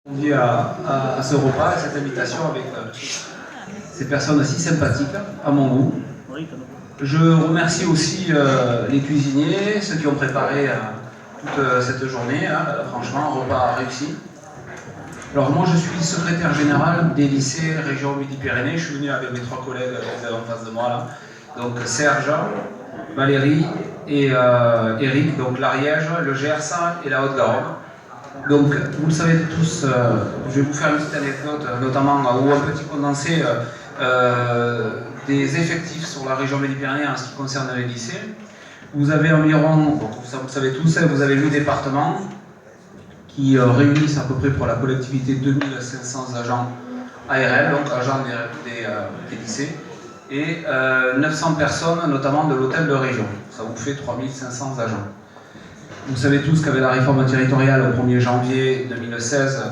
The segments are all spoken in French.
Convié à ce repas, à cette invitation avec ces personnes si sympathiques, à mon goût. Je remercie aussi les cuisiniers, ceux qui ont préparé toute cette journée. Franchement, un repas réussi. Alors moi, je suis secrétaire général des lycées région Midi-Pyrénées. Je suis venu avec mes trois collègues qui sont en face de moi là. Donc Serge, Valérie et Eric, donc l'Ariège, le Gers et la Haute-Garonne. Donc, vous le savez tous, je vais vous faire une petite anecdote, notamment ou un petit condensé des effectifs sur la région Midi-Pyrénées en ce qui concerne les lycées. Vous avez environ, vous le savez tous, vous avez 8 départements qui réunissent à peu près pour la collectivité 2500 agents ARL, donc agents des lycées, et 900 personnes, notamment de l'hôtel de région. Ça vous fait 3500 agents. Vous savez tous qu'avec la réforme territoriale au 1er janvier 2016,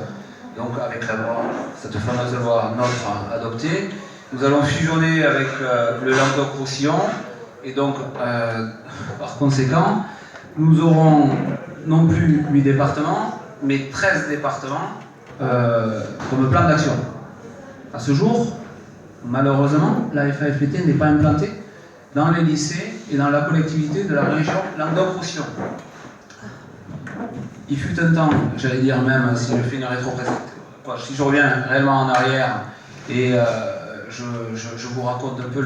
donc avec la loi, cette fameuse loi NOTRe adoptée, nous allons fusionner avec le Languedoc-Roussillon, et donc par conséquent, nous aurons non plus 8 départements, mais 13 départements comme plan d'action. À ce jour, malheureusement, la FAFPT n'est pas implantée dans les lycées et dans la collectivité de la région Languedoc-Roussillon. Il fut un temps, j'allais dire même, si je fais une si je reviens réellement en arrière et je vous raconte un peu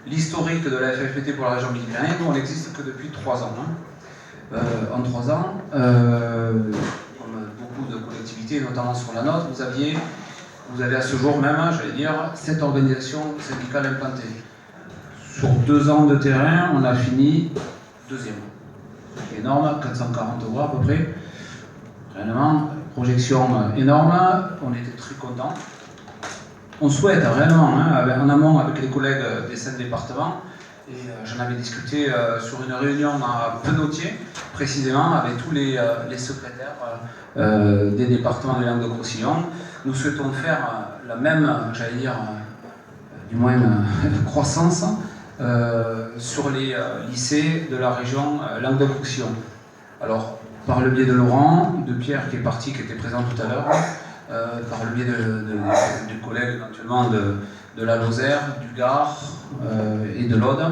l'historique de la FFPT pour la région Midi-Pyrénées, nous on n'existe que depuis 3 ans. En 3 ans, comme beaucoup de collectivités, notamment sur la nôtre, vous avez à ce jour même, j'allais dire, 7 organisations syndicales implantées. Sur 2 ans de terrain, on a fini 2e. C'est énorme, 440 voix à peu près. Réellement, projection énorme, on était très contents. On souhaite réellement, en amont avec les collègues des 5 départements, et j'en avais discuté sur une réunion à Penautier, précisément avec tous les secrétaires des départements de Languedoc-Roussillon. Nous souhaitons faire la même, j'allais dire, du moins croissance sur les lycées de la région Languedoc-Roussillon. Alors, par le biais de Laurent, de Pierre qui est parti, qui était présent tout à l'heure, par le biais du collègue éventuellement de la Lozère, du Gard et de l'Aude,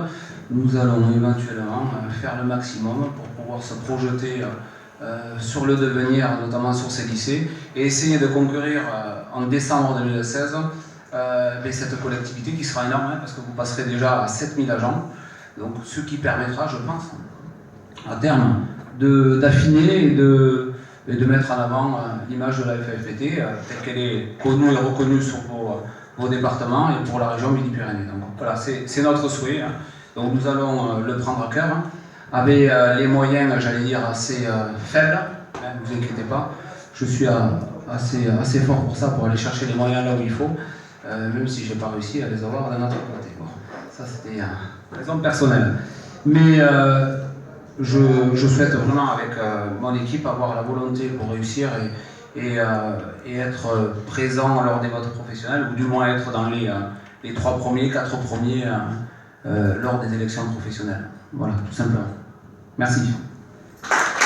nous allons éventuellement faire le maximum pour pouvoir se projeter sur le devenir, notamment sur ces lycées, et essayer de concourir en décembre 2016 cette collectivité qui sera énorme, parce que vous passerez déjà à 7000 agents, donc ce qui permettra, je pense, à terme, d'affiner et de mettre en avant l'image de la FFPT telle qu'elle est connue et reconnue sur vos départements et pour la région Midi-Pyrénées. Donc voilà, c'est notre souhait. Donc nous allons le prendre à cœur, avec les moyens, j'allais dire, assez faibles, ne vous inquiétez pas. Je suis assez fort pour ça, pour aller chercher les moyens là où il faut, même si je n'ai pas réussi à les avoir d'un autre côté. Bon, ça c'était une raison personnelle. Mais je souhaite vraiment, avec mon équipe, avoir la volonté pour réussir et être présent lors des votes professionnels, ou du moins être dans les 3 premiers, 4 premiers lors des élections professionnelles. Voilà, tout simplement. Merci.